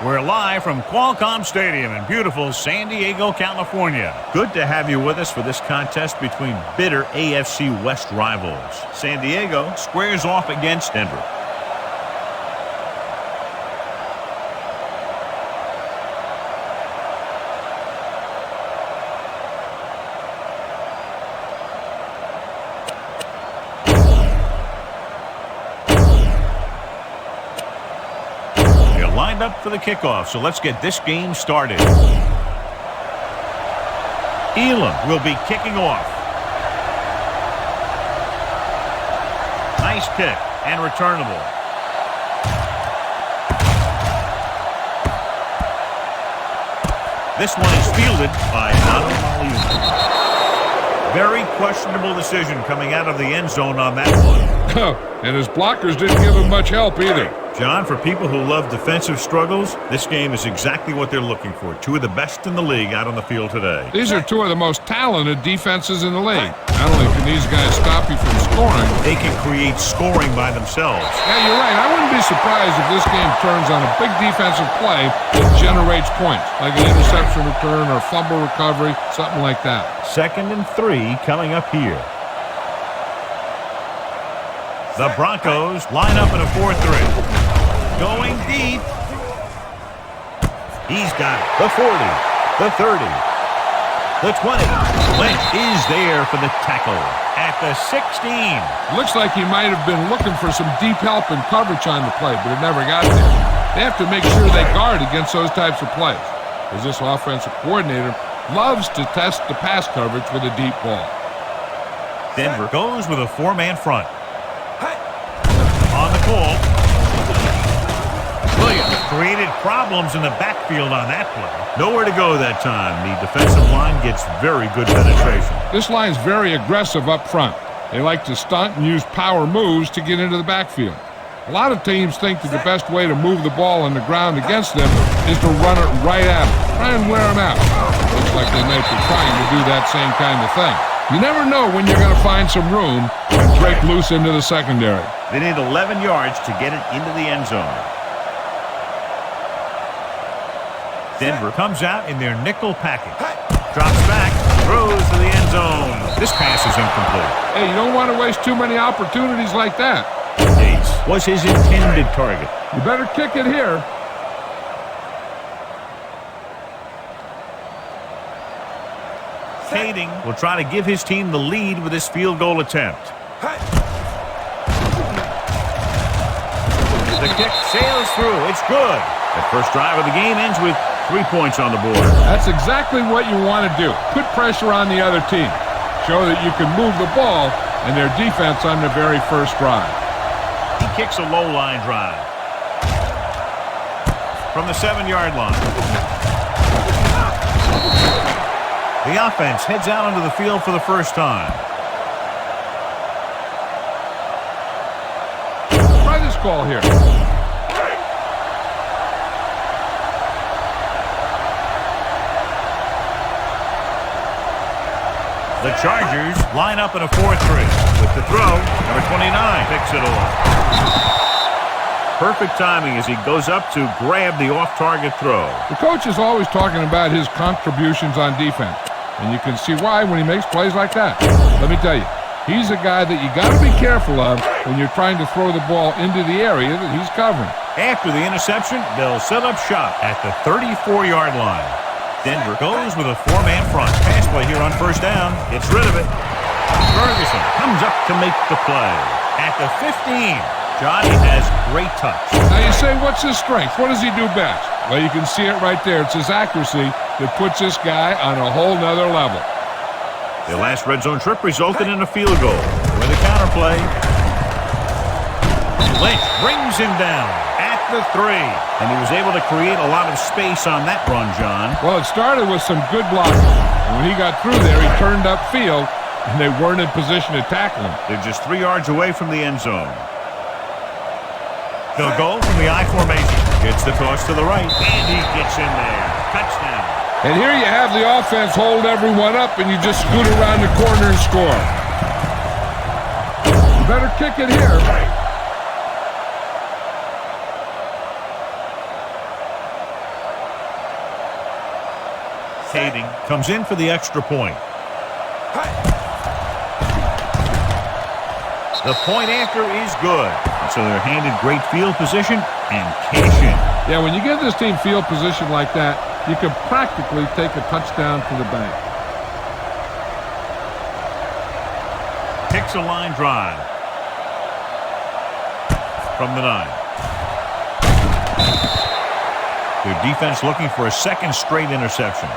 We're live from Qualcomm Stadium in beautiful San Diego, California. Good to have you with us for this contest between bitter AFC West rivals. San Diego squares off against Denver. Lined up for the kickoff, so let's get this game started. Elam will be kicking off. Nice kick and returnable. This one is fielded by Madden. Very questionable decision coming out of the end zone on that one. And his blockers didn't give him much help either. John, for people who love defensive struggles, this game is exactly what they're looking for. Two of the best in the league out on the field today. These are two of the most talented defenses in the league. Not only can these guys stop you from scoring, they can create scoring by themselves. Yeah, you're right. I wouldn't be surprised if this game turns on a big defensive play that generates points, like an interception return or fumble recovery, something like that. 2nd and 3 coming up here. The Broncos line up in a 4-3. Going deep. He's got it. The 40, the 30, the 20. Lynch is there for the tackle at the 16. Looks like he might have been looking for some deep help and coverage on the play, but it never got there. They have to make sure they guard against those types of plays, because this offensive coordinator loves to test the pass coverage with a deep ball. Denver goes with a 4-man front. On the call. Williams created problems in the backfield on that play. Nowhere to go that time. The defensive line gets very good penetration. This line's very aggressive up front. They like to stunt and use power moves to get into the backfield. A lot of teams think that the best way to move the ball on the ground against them is to run it right at them. Try and wear them out. Looks like they might be trying to do that same kind of thing. You never know when you're going to find some room and break loose into the secondary. They need 11 yards to get it into the end zone. Denver comes out in their nickel package. Drops back, throws to the end zone. This pass is incomplete. Hey, you don't want to waste too many opportunities like that. Yates was his intended target. You better kick it here. Kading will try to give his team the lead with this field goal attempt. The kick sails through. It's good. The first drive of the game ends with 3 points on the board. That's exactly what you want to do. Put pressure on the other team. Show that you can move the ball and their defense on the very first drive. He kicks a low line drive from the 7-yard line. The offense heads out onto the field for the first time. Try this call here. The Chargers line up in a 4-3. With the throw, number 29 picks it off. Perfect timing as he goes up to grab the off-target throw. The coach is always talking about his contributions on defense, and you can see why when he makes plays like that. Let me tell you, he's a guy that you got to be careful of when you're trying to throw the ball into the area that he's covering. After the interception, they'll set up shop at the 34-yard line. Denver goes with a 4-man front. Pass play here on first down. Gets rid of it. Ferguson comes up to make the play. At the 15, Johnny has great touch. Now you say, what's his strength? What does he do best? Well, you can see it right there. It's his accuracy that puts this guy on a whole nother level. The last red zone trip resulted in a field goal. With a counter play. Lynch brings him down at the 3. And he was able to create a lot of space on that run, John. Well, it started with some good blocking. And when he got through there, he turned upfield, and they weren't in position to tackle him. They're just 3 yards away from the end zone. They'll go from the I formation. Gets the toss to the right, and he gets in there. Touchdown. And here you have the offense hold everyone up, and you just scoot around the corner and score. You better kick it here. Kading comes in for the extra point. The point after is good. So they're handed great field position and cash in. Yeah, when you give this team field position like that, you can practically take a touchdown to the bank. Picks a line drive from the 9. Their defense looking for a second straight interception.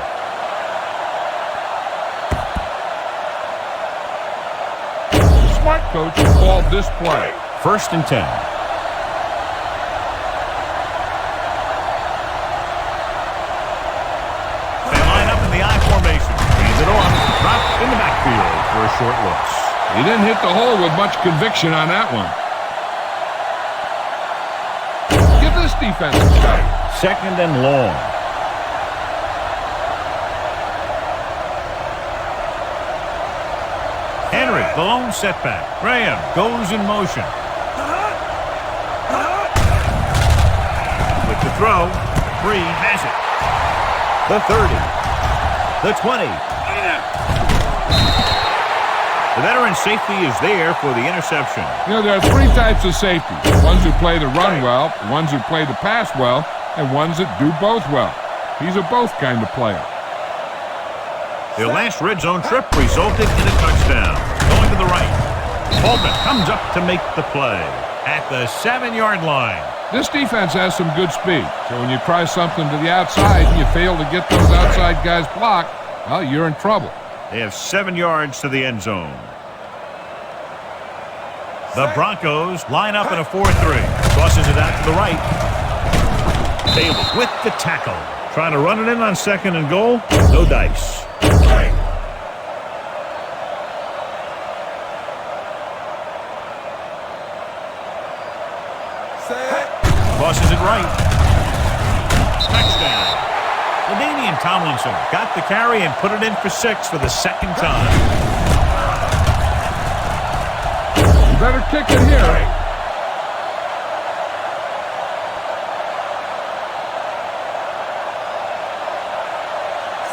Smart coach called this play. 1st and 10. They line up in the I formation. Hands it off. Dropped in the backfield for a short loss. He didn't hit the hole with much conviction on that one. Give this defense a shot. 2nd and long. Henry, the lone setback. Graham goes in motion. With the throw, Bree has it. The 30. The 20. The veteran safety is there for the interception. You know, there are 3 types of safety. Ones who play the run well, ones who play the pass well, and ones that do both well. He's a both kind of player. Their last red zone trip resulted in a touchdown. Going to the right. Bolton comes up to make the play at the 7-yard line. This defense has some good speed, so when you try something to the outside and you fail to get those outside guys blocked, well, you're in trouble. They have 7 yards to the end zone. The Broncos line up in a 4-3. Tosses it out to the right. Bailey with the tackle. Trying to run it in on 2nd and goal. No dice. Tosses it right. Touchdown. LaDainian Tomlinson got the carry and put it in for 6 for the 2nd time. You better kick it here.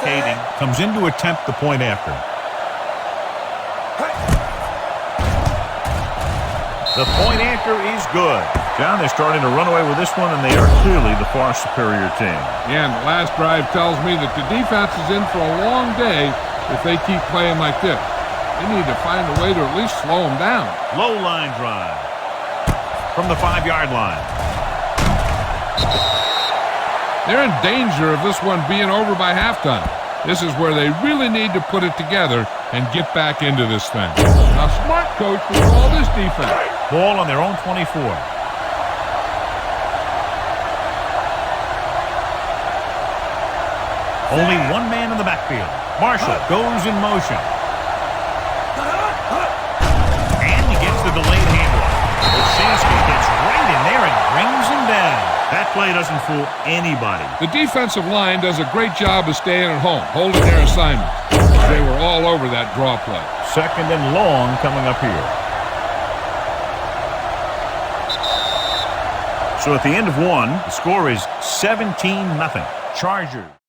Kading comes in to attempt the point after. The point after is good. John, they're starting to run away with this one, and they are clearly the far superior team. Yeah, and the last drive tells me that the defense is in for a long day if they keep playing like this. They need to find a way to at least slow them down. Low line drive from the 5-yard line. They're in danger of this one being over by halftime. This is where they really need to put it together and get back into this thing. Now, smart coach will call this defense. Ball on their own 24. Only one man in the backfield. Marshall goes in motion. And he gets the delayed handoff. Olszewski gets right in there and brings him down. That play doesn't fool anybody. The defensive line does a great job of staying at home, holding their assignments. They were all over that draw play. 2nd and long coming up here. So at the end of 1, the score is 17-0. Chargers.